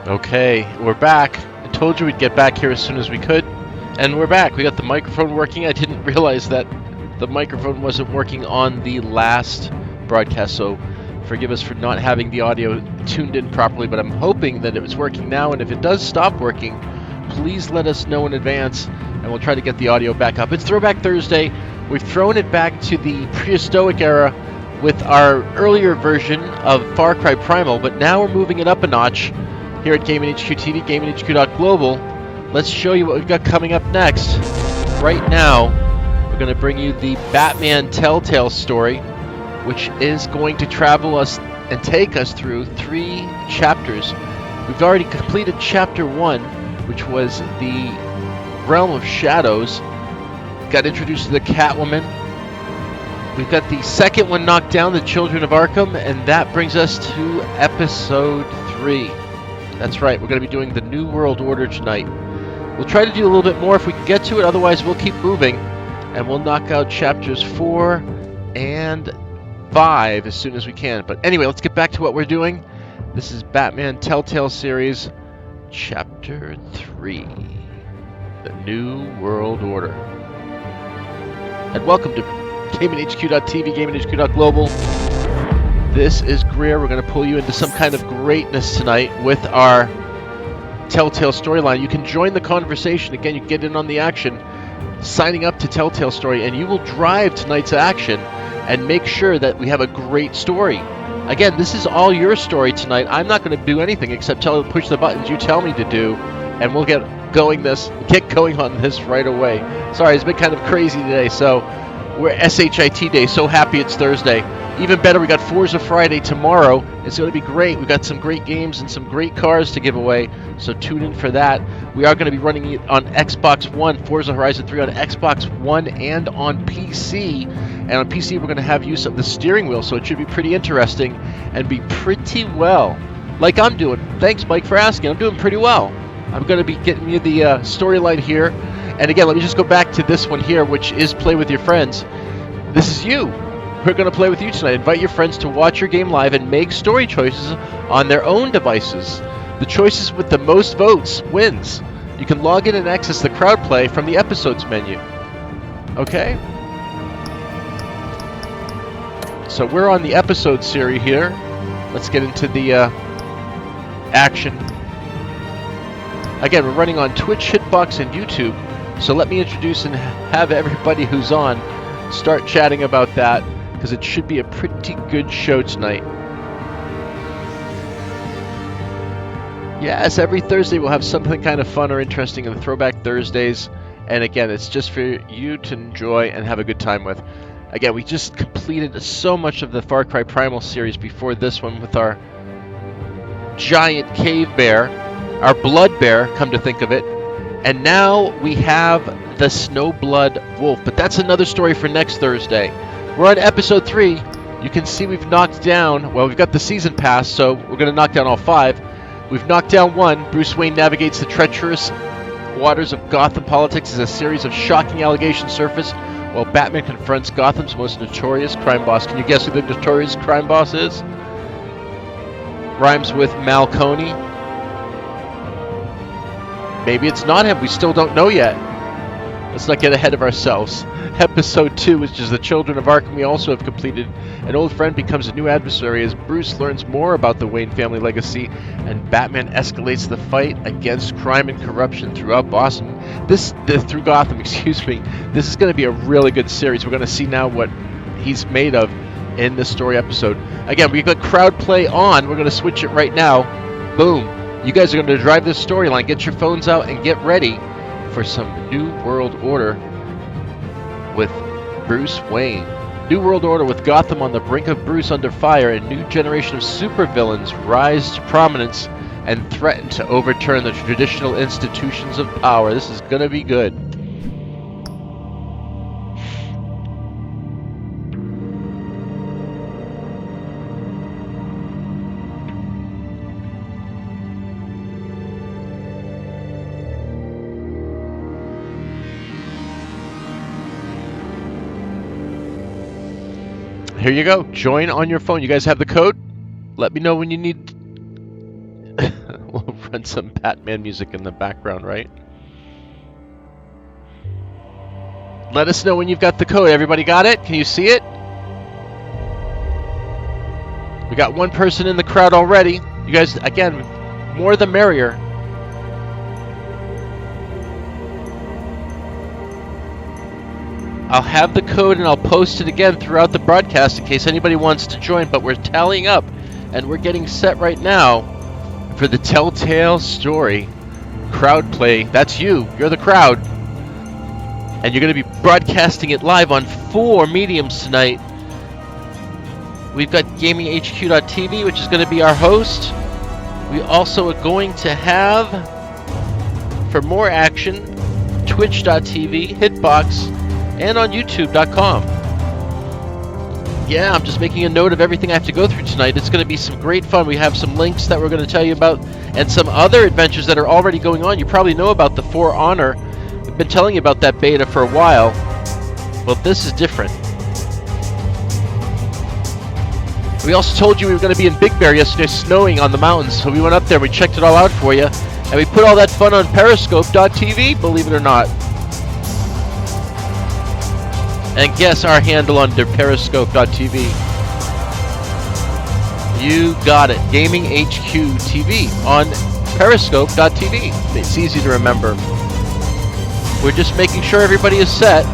Okay, we're back. I told you we'd get back here as soon as we could. And we're back. We got the microphone working. I didn't realize that the microphone wasn't working on the last broadcast, so forgive us for not having the audio tuned in properly, but I'm hoping that it was working now, and if it does stop working, please let us know in advance, and we'll try to get the audio back up. It's Throwback Thursday. We've thrown it back to the prehistoric era with our earlier version of Far Cry Primal, but now we're moving it up a notch here at Gaming HQ TV, GamingHQ.global. Let's show you what we've got coming up next. Right now, we're going to bring you the Batman Telltale story, which is going to travel us and take us through 3 chapters. We've already completed Chapter 1, which was the Realm of Shadows. Got introduced to the Catwoman. We've got the second one knocked down, the Children of Arkham, and that brings us to Episode 3. That's right, we're going to be doing the New World Order tonight. We'll try to do a little bit more if we can get to it, otherwise we'll keep moving, and we'll knock out Chapters 4 and 5 as soon as we can. But anyway, let's get back to what we're doing. This is Batman Telltale Series, Chapter 3, The New World Order. And welcome to GamingHQ.TV, GamingHQ.global. This is Greer. We're going to pull you into some kind of greatness tonight with our Telltale storyline. You can join the conversation. Again, you can get in on the action, signing up to Telltale Story, and you will drive tonight's action and make sure that we have a great story. Again, this is all your story tonight. I'm not going to do anything except push the buttons you tell me to do, and we'll get going on this right away. Sorry, it's been kind of crazy today, so we're SHIT Day. So happy it's Thursday. Even better, we got Forza Friday tomorrow. It's going to be great. We've got some great games and some great cars to give away, so tune in for that. We are going to be running it on Xbox One, Forza Horizon 3 on Xbox One and on PC. And on PC, we're going to have use of the steering wheel, so it should be pretty interesting and be pretty well, like I'm doing. Thanks, Mike, for asking. I'm doing pretty well. I'm going to be getting you the storyline here. And again, let me just go back to this one here, which is Play With Your Friends. This is you. We're going to play with you tonight. Invite your friends to watch your game live and make story choices on their own devices. The choices with the most votes wins. You can log in and access the crowd play from the episodes menu. Okay? So we're on the episode series here. Let's get into the action. Again, we're running on Twitch, Hitbox, and YouTube. So let me introduce and have everybody who's on start chatting about that, because it should be a pretty good show tonight. Yes, every Thursday we'll have something kind of fun or interesting in the Throwback Thursdays. And again, it's just for you to enjoy and have a good time with. Again, we just completed so much of the Far Cry Primal series before this one with our giant cave bear, our blood bear, come to think of it. And now we have the Snowblood Wolf. But that's another story for next Thursday. We're on Episode 3. You can see we've knocked down, well, we've got the season pass, so we're going to knock down all 5. We've knocked down 1. Bruce Wayne navigates the treacherous waters of Gotham politics as a series of shocking allegations surface, while Batman confronts Gotham's most notorious crime boss. Can you guess who the notorious crime boss is? Rhymes with Malconey. Maybe it's not him. We still don't know yet. Let's not get ahead of ourselves. Episode 2, which is the Children of Arkham, we also have completed. An old friend becomes a new adversary as Bruce learns more about the Wayne family legacy, and Batman escalates the fight against crime and corruption throughout Boston. Through Gotham, excuse me. This is going to be a really good series. We're going to see now what he's made of in this story episode. Again, we've got crowd play on. We're going to switch it right now. Boom. You guys are going to drive this storyline. Get your phones out and get ready for some New World Order with Bruce Wayne. New World Order with Gotham on the brink of Bruce under fire. A new generation of supervillains rise to prominence and threaten to overturn the traditional institutions of power. This is going to be good. Here you go. Join on your phone. You guys have the code? Let me know when you need... want some Batman music in the background, right? Let us know when you've got the code. Everybody got it? Can you see it? We got one person in the crowd already. You guys, again, more the merrier. I'll have the code and I'll post it again throughout the broadcast in case anybody wants to join, but we're tallying up and we're getting set right now for the Telltale story crowd play. That's you. You're the crowd. And you're going to be broadcasting it live on 4 mediums tonight. We've got GamingHQ.tv, which is going to be our host. We also are going to have, for more action, Twitch.tv, Hitbox, and on YouTube.com. Yeah, I'm just making a note of everything I have to go through tonight. It's going to be some great fun. We have some links that we're going to tell you about, and some other adventures that are already going on. You probably know about the For Honor. We've been telling you about that beta for a while. Well, this is different. We also told you we were going to be in Big Bear yesterday, snowing on the mountains, so we went up there, we checked it all out for you, and we put all that fun on Periscope.tv, believe it or not. And guess our handle under Periscope.tv. You got it. Gaming HQ TV on Periscope.tv. It's easy to remember. We're just making sure everybody is set.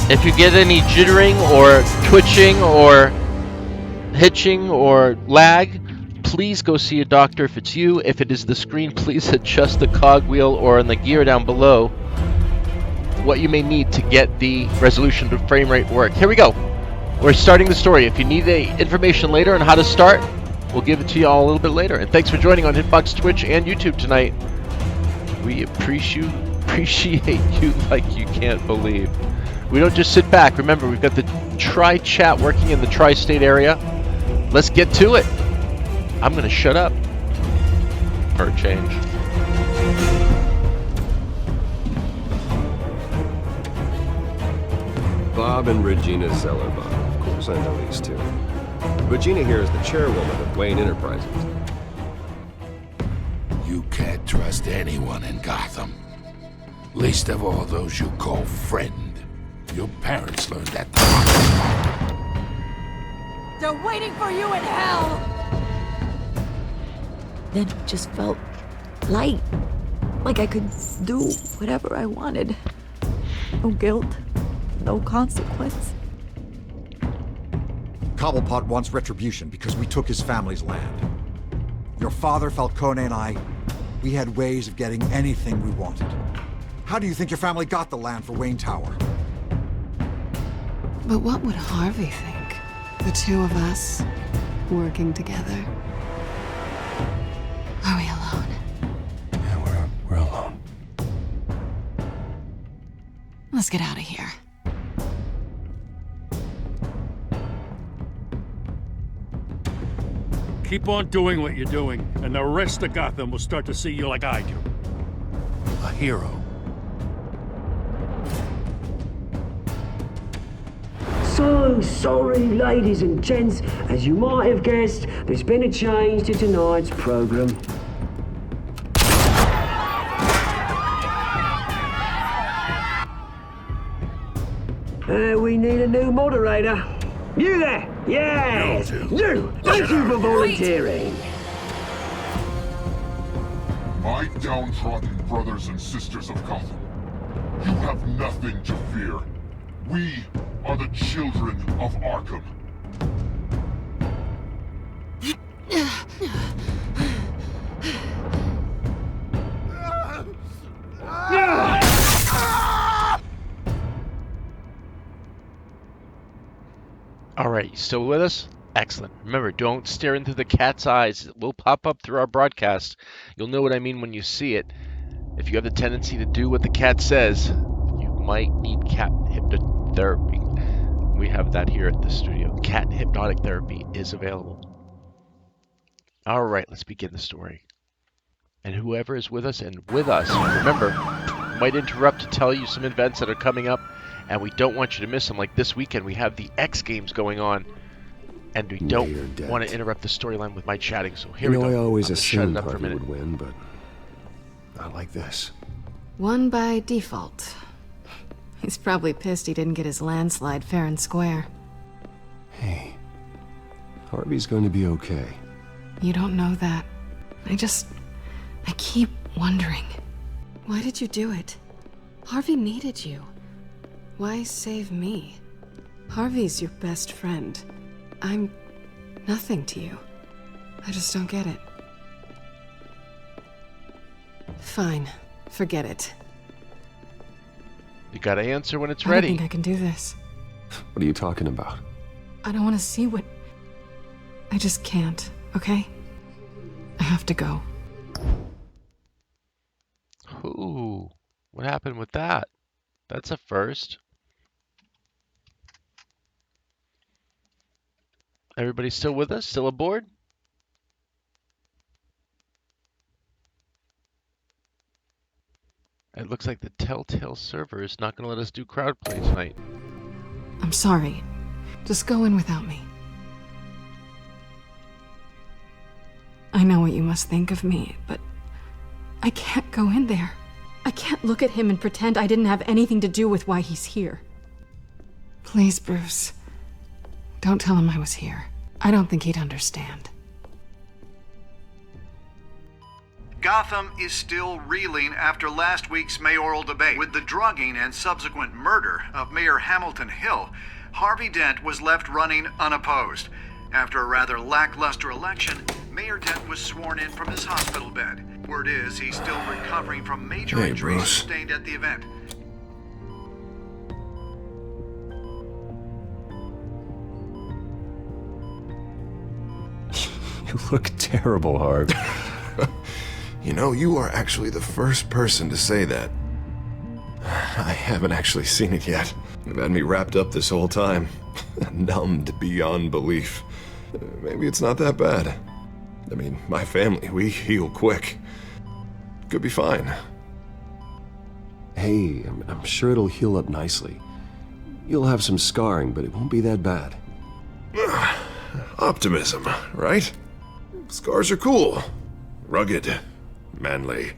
If you get any jittering or twitching or hitching or lag, please go see a doctor if it's you. If it is the screen, please adjust the cogwheel or on the gear down below what you may need to get the resolution to frame rate work. Here we go. We're starting the story. If you need information later on how to start, we'll give it to you all a little bit later. And thanks for joining on Hitbox, Twitch, and YouTube tonight. We appreciate you like you can't believe. We don't just sit back. Remember, we've got the Tri-Chat working in the Tri-State area. Let's get to it. I'm going to shut up for a change. Bob and Regina Zellerbach. Of course, I know these two. Regina here is the chairwoman of Wayne Enterprises. You can't trust anyone in Gotham. Least of all those you call friend. Your parents learned that the hard way. They're waiting for you in hell! Then it just felt light. Like I could do whatever I wanted. No guilt, no consequence. Cobblepot wants retribution because we took his family's land. Your father, Falcone, and I, we had ways of getting anything we wanted. How do you think your family got the land for Wayne Tower? But what would Harvey think? The two of us, working together. Are we alone? Yeah, we're alone. Let's get out of here. Keep on doing what you're doing, and the rest of Gotham will start to see you like I do. A hero. So sorry, ladies and gents. As you might have guessed, there's been a change to tonight's program. We need a new moderator. You there? Yes! You! Thank you for volunteering. My downtrodden brothers and sisters of Gotham, you have nothing to fear. We are the children of Arkham. All right, you still with us? Excellent. Remember, don't stare into the cat's eyes. It will pop up through our broadcast. You'll know what I mean when you see it. If you have the tendency to do what the cat says, you might need cat hypnotherapy. We have that here at the studio. Cat hypnotic therapy is available. All right, let's begin the story. And whoever is with us and with us, remember, might interrupt to tell you some events that are coming up and we don't want you to miss them. Like this weekend, we have the X Games going on, and we don't want to interrupt the storyline with my chatting. So here we go. I always I'm gonna shut assumed it up for a Harvey minute. would win, but not like this. Won by default. He's probably pissed he didn't get his landslide fair and square. Hey, Harvey's going to be okay. You don't know that. I keep wondering. Why did you do it? Harvey needed you. Why save me? Harvey's your best friend. I'm nothing to you. I just don't get it. Fine. Forget it. You gotta answer when it's I ready. don't think I can do this. What are you talking about? I don't want to see what... I just can't, okay? I have to go. Ooh, what happened with that? That's a first. Everybody still with us? Still aboard? It looks like the Telltale server is not going to let us do crowd play tonight. I'm sorry. Just go in without me. I know what you must think of me, but I can't go in there. I can't look at him and pretend I didn't have anything to do with why he's here. Please, Bruce. Don't tell him I was here. I don't think he'd understand. Gotham is still reeling after last week's mayoral debate. With the drugging and subsequent murder of Mayor Hamilton Hill, Harvey Dent was left running unopposed. After a rather lackluster election, Mayor Dent was sworn in from his hospital bed. Word is he's still recovering from major injuries sustained at the event. You look terrible, Harv. You know, you are actually the first person to say that. I haven't actually seen it yet. You've had me wrapped up this whole time. Numbed beyond belief. Maybe it's not that bad. I mean, my family, we heal quick. Could be fine. Hey, I'm sure it'll heal up nicely. You'll have some scarring, but it won't be that bad. Optimism, right? Scars are cool. Rugged. Manly.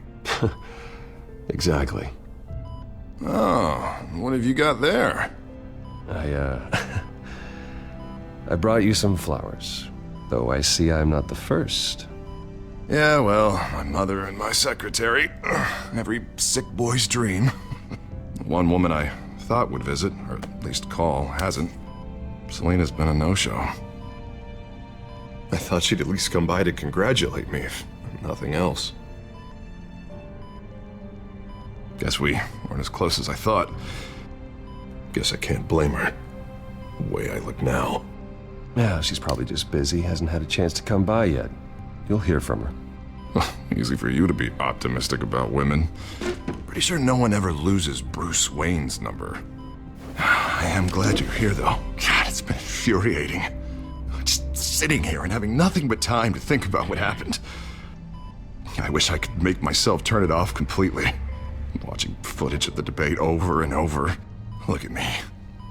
Exactly. Oh, what have you got there? I brought you some flowers, though I see I'm not the first. Yeah, well, my mother and my secretary. Every sick boy's dream. One woman I thought would visit, or at least call, hasn't. Selena's been a no-show. I thought she'd at least come by to congratulate me, if nothing else. Guess we weren't as close as I thought. Guess I can't blame her. The way I look now. Yeah, she's probably just busy, hasn't had a chance to come by yet. You'll hear from her. Easy for you to be optimistic about women. Pretty sure no one ever loses Bruce Wayne's number. I am glad you're here, though. God, it's been infuriating. Just sitting here and having nothing but time to think about what happened. I wish I could make myself turn it off completely. Watching footage of the debate over and over. Look at me,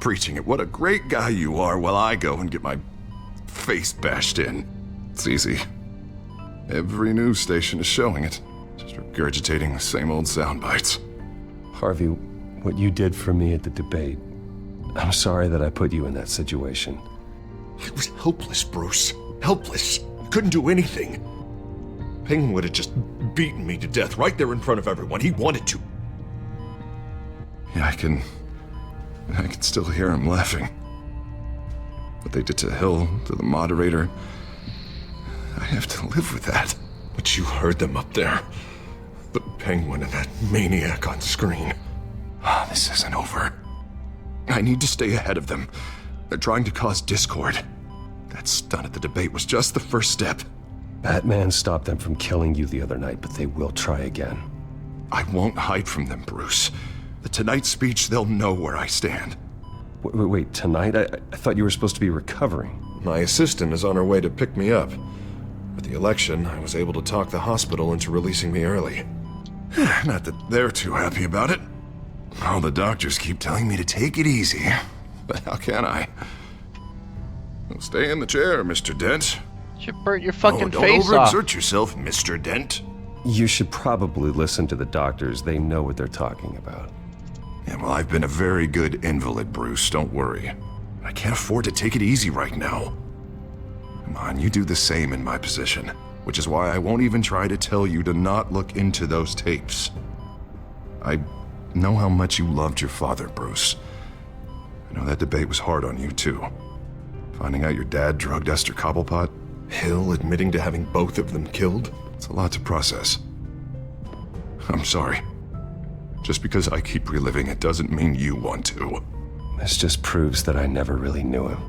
preaching at what a great guy you are while I go and get my face bashed in. It's easy. Every news station is showing it. Just regurgitating the same old sound bites. Harvey, what you did for me at the debate, I'm sorry that I put you in that situation. It was helpless, Bruce. Helpless. Couldn't do anything. Ping would have just beaten me to death right there in front of everyone. He wanted to. Yeah, I can still hear him laughing. What they did to Hill, to the moderator. I have to live with that. But you heard them up there. The Penguin and that maniac on screen. This isn't over. I need to stay ahead of them. They're trying to cause discord. That stunt at the debate was just the first step. Batman stopped them from killing you the other night, but they will try again. I won't hide from them, Bruce. The Tonight speech, they'll know where I stand. Wait, tonight? I thought you were supposed to be recovering. My assistant is on her way to pick me up. With the election, I was able to talk the hospital into releasing me early. Not that they're too happy about it. Well, the doctors keep telling me to take it easy. But how can I? Well, stay in the chair, Mr. Dent. You burnt your fucking don't face off. overexert yourself, Mr. Dent. You should probably listen to the doctors. They know what they're talking about. Yeah, well, I've been a very good invalid, Bruce. Don't worry. I can't afford to take it easy right now. Come on, you do the same in my position. Which is why I won't even try to tell you to not look into those tapes. I know how much you loved your father, Bruce. I know that debate was hard on you, too. Finding out your dad drugged Esther Cobblepot, Hill admitting to having both of them killed, it's a lot to process. I'm sorry. Just because I keep reliving it doesn't mean you want to. This just proves that I never really knew him.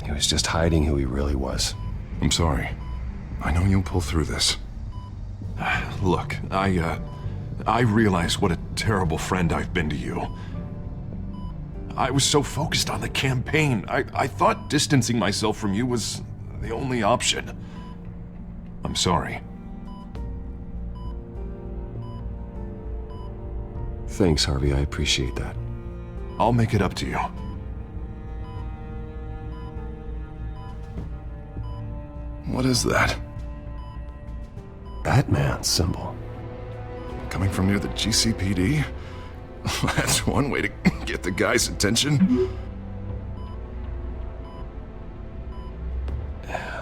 He was just hiding who he really was. I'm sorry. I know you'll pull through this. Look, I realize what a terrible friend I've been to you. I was so focused on the campaign. I thought distancing myself from you was the only option. I'm sorry. Thanks, Harvey. I appreciate that. I'll make it up to you. What is that? Batman symbol. Coming from near the GCPD? That's one way to get the guy's attention.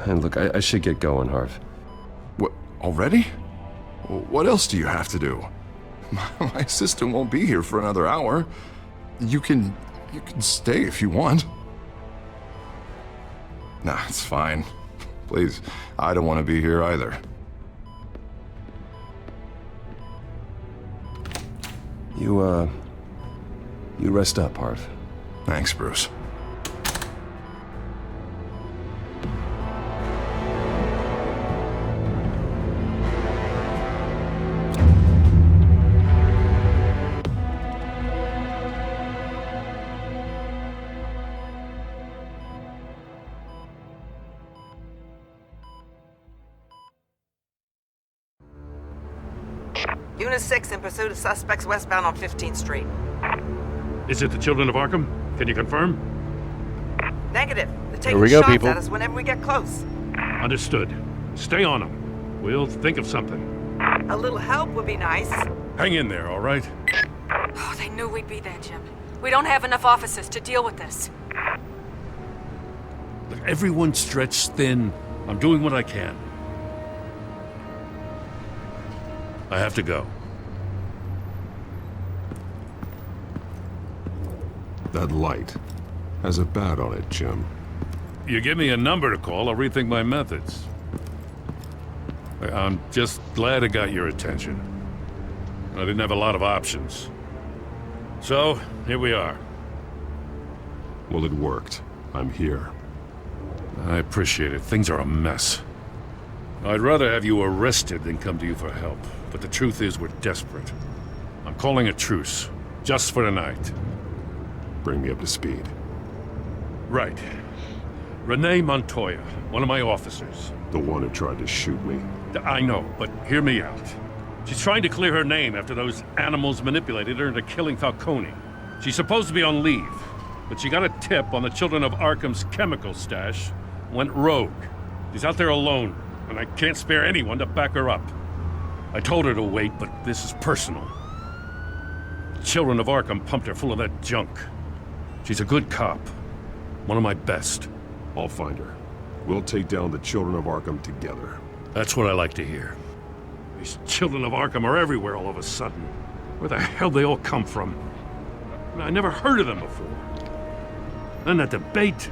And look, I should get going, Harv. What, already? What else do you have to do? My assistant won't be here for another hour. You can stay if you want. Nah, it's fine. Please, I don't want to be here either. You rest up, Harv. Thanks, Bruce. Unit 6 in pursuit of suspects westbound on 15th Street. Is it the Children of Arkham? Can you confirm? Negative. They're Here taking we go, shots people. at us whenever we get close. Understood. Stay on them. We'll think of something. A little help would be nice. Hang in there, all right? Oh, they knew we'd be there, Jim. We don't have enough officers to deal with this. Look, everyone's stretched thin. I'm doing what I can. I have to go. That light has a bat on it, Jim. You give me a number to call, I'll rethink my methods. I'm just glad I got your attention. I didn't have a lot of options. So, here we are. Well, it worked. I'm here. I appreciate it. Things are a mess. I'd rather have you arrested than come to you for help. But the truth is, we're desperate. I'm calling a truce, just for tonight. Bring me up to speed. Right. Renee Montoya, one of my officers. The one who tried to shoot me. I know, but hear me out. She's trying to clear her name after those animals manipulated her into killing Falcone. She's supposed to be on leave, but she got a tip on the Children of Arkham's chemical stash, went rogue. She's out there alone, and I can't spare anyone to back her up. I told her to wait, but this is personal. Children of Arkham pumped her full of that junk. She's a good cop. One of my best. I'll find her. We'll take down the Children of Arkham together. That's what I like to hear. These Children of Arkham are everywhere all of a sudden. Where the hell they all come from? I never heard of them before. Then that debate.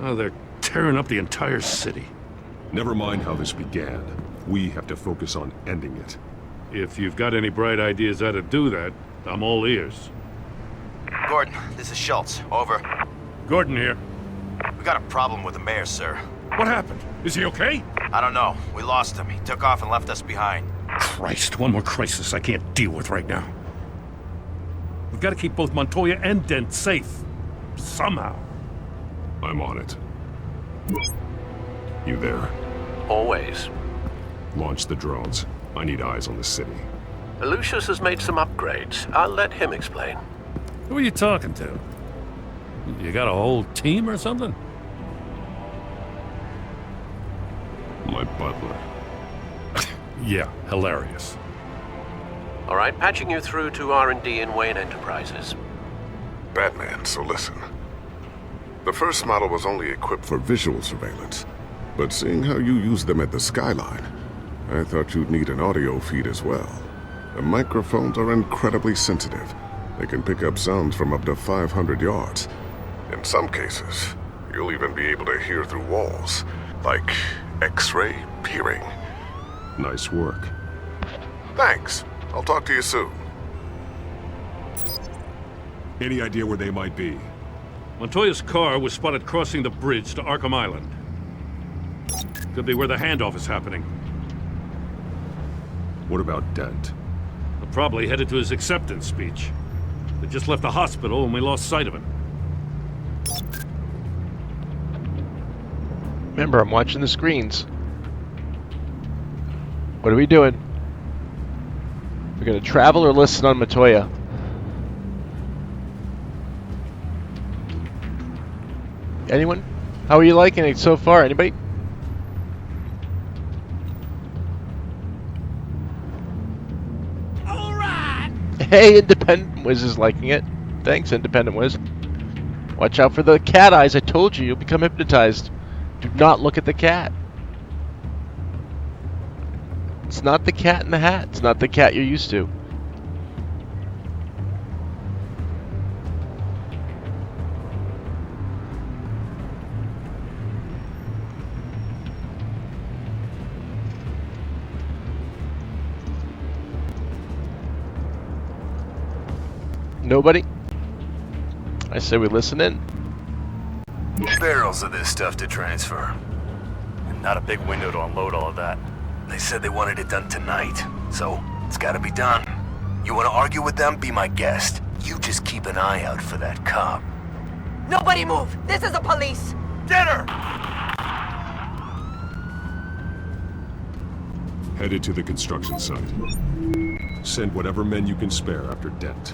Oh, they're tearing up the entire city. Never mind how this began. We have to focus on ending it. If you've got any bright ideas how to do that, I'm all ears. Gordon, this is Schultz. Over. Gordon here. We got a problem with the mayor, sir. What happened? Is he okay? I don't know. We lost him. He took off and left us behind. Christ, one more crisis I can't deal with right now. We've got to keep both Montoya and Dent safe. Somehow. I'm on it. You there? Always. Launch the drones. I need eyes on the city. Lucius has made some upgrades. I'll let him explain. Who are you talking to? You got a whole team or something? My butler. Yeah, hilarious. All right, patching you through to R&D in Wayne Enterprises. Batman, so listen. The first model was only equipped for visual surveillance, but seeing how you use them at the Skyline, I thought you'd need an audio feed as well. The microphones are incredibly sensitive. They can pick up sounds from up to 500 yards. In some cases, you'll even be able to hear through walls, like X-ray peering. Nice work. Thanks. I'll talk to you soon. Any idea where they might be? Montoya's car was spotted crossing the bridge to Arkham Island. Could be where the handoff is happening. What about Dent? They're probably headed to his acceptance speech. They just left the hospital and we lost sight of him. Remember, I'm watching the screens. What are we doing? We're gonna travel or listen on Montoya? Anyone? How are you liking it so far? Anybody? Hey, Independent Wiz is liking it. Thanks, Independent Wiz. Watch out for the cat eyes. I told you, you'll become hypnotized. Do not look at the cat. It's not the cat in the hat. It's not the cat you're used to. Nobody? I say we listen in. Barrels of this stuff to transfer. And not a big window to unload all of that. They said they wanted it done tonight, so it's gotta be done. You wanna argue with them? Be my guest. You just keep an eye out for that cop. Nobody move! This is the police! Get her! Headed to the construction site. Send whatever men you can spare after Dent.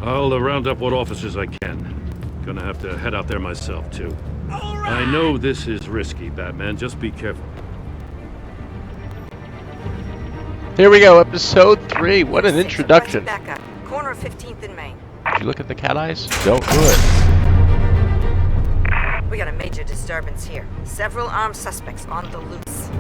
I'll round up what officers I can. Gonna have to head out there myself, too. I know this is risky, Batman. Just be careful. Here we go, episode 3. What an introduction. Back up. Corner of 15th and Main. Did you look at the cat eyes? Don't do it. We got a major disturbance here. Several armed suspects on the loose.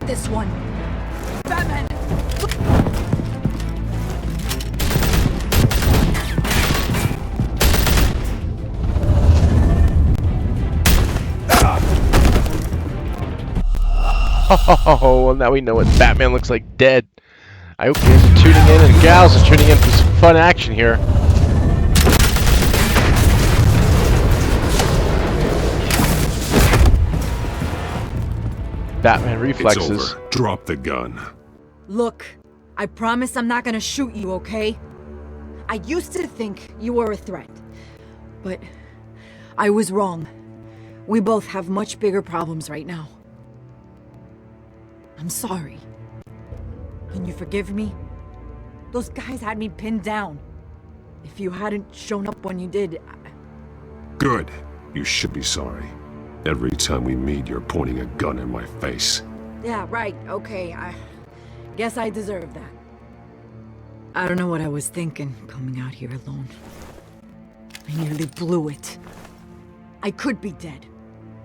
This one. Batman! Oh, well now we know what Batman looks like dead. I hope you guys are tuning in and gals are tuning in for some fun action here. Batman reflexes. It's over. Drop the gun. Look, I promise I'm not gonna shoot you, okay? I used to think you were a threat, but I was wrong. We both have much bigger problems right now. I'm sorry. Can you forgive me? Those guys had me pinned down. If you hadn't shown up when you did, Good. You should be sorry. Every time we meet, you're pointing a gun in my face. Yeah, right, okay, I guess I deserve that. I don't know what I was thinking, coming out here alone. I nearly blew it. I could be dead.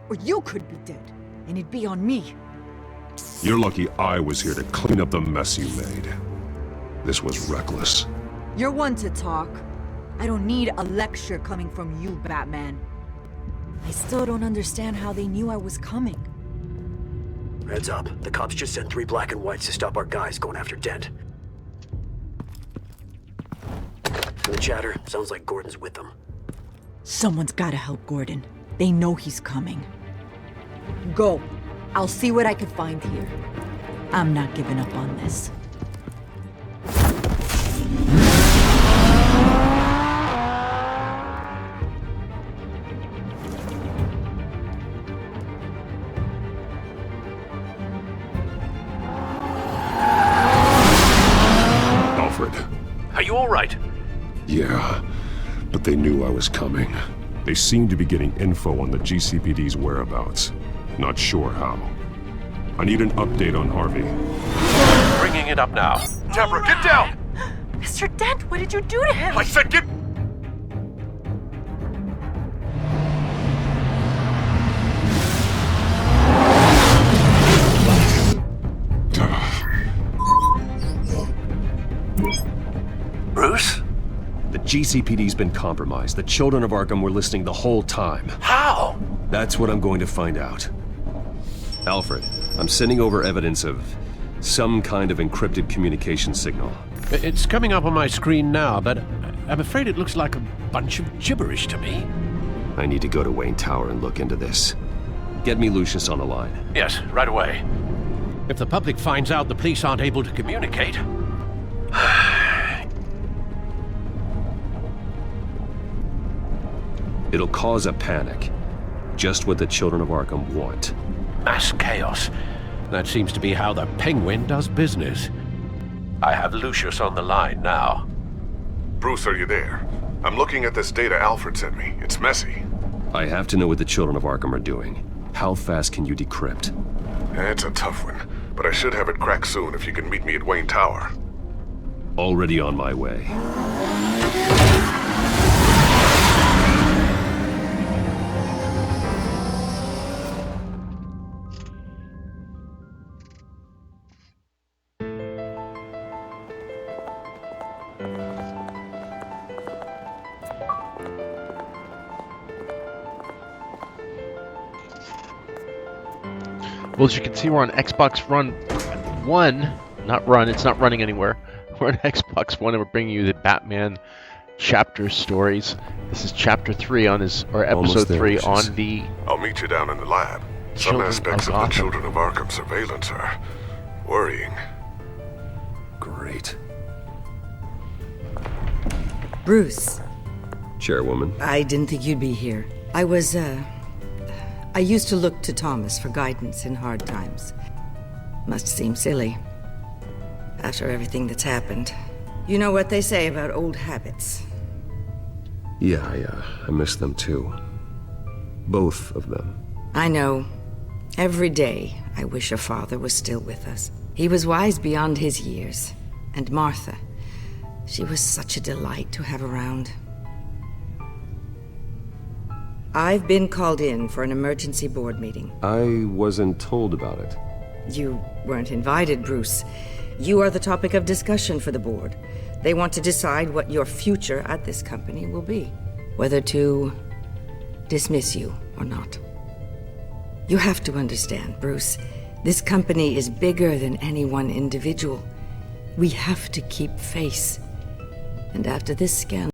Or you could be dead. and it'd be on me. You're lucky I was here to clean up the mess you made. This was reckless. You're one to talk. I don't need a lecture coming from you, Batman. I still don't understand how they knew I was coming. Heads up. The cops just sent 3 black and whites to stop our guys going after Dent. From the chatter, sounds like Gordon's with them. Someone's gotta help Gordon. They know he's coming. Go. I'll see what I can find here. I'm not giving up on this. Alfred. Are you all right? Yeah, but they knew I was coming. They seemed to be getting info on the GCPD's whereabouts. Not sure how. I need an update on Harvey. Bringing it up now. Deborah, get down! Mr. Dent, what did you do to him? I said get... Bruce? The GCPD's been compromised. The children of Arkham were listening the whole time. How? That's what I'm going to find out. Alfred, I'm sending over evidence of some kind of encrypted communication signal. It's coming up on my screen now, but I'm afraid it looks like a bunch of gibberish to me. I need to go to Wayne Tower and look into this. Get me Lucius on the line. Yes, right away. If the public finds out the police aren't able to communicate... It'll cause a panic. Just what the children of Arkham want. Mass chaos. That seems to be how the Penguin does business. I have Lucius on the line now. Bruce, are you there? I'm looking at this data Alfred sent me. It's messy. I have to know what the children of Arkham are doing. How fast can you decrypt? It's a tough one, but I should have it cracked soon if you can meet me at Wayne Tower. Already on my way. Well, as you can see, we're on Xbox One. Not Run, it's not running anywhere. We're on Xbox One and we're bringing you the Batman chapter stories. This is chapter 3 on his, or episode 3 on the... I'll meet you down in the lab. Some aspects of the Children of Arkham surveillance are worrying. Great. Bruce. Chairwoman. I didn't think you'd be here. I used to look to Thomas for guidance in hard times. Must seem silly. After everything that's happened. You know what they say about old habits. Yeah, I miss them too. Both of them. I know. Every day, I wish a father was still with us. He was wise beyond his years. And Martha, she was such a delight to have around. I've been called in for an emergency board meeting. I wasn't told about it. You weren't invited, Bruce. You are the topic of discussion for the board. They want to decide what your future at this company will be. Whether to dismiss you or not. You have to understand, Bruce. This company is bigger than any one individual. We have to keep face. And after this scandal...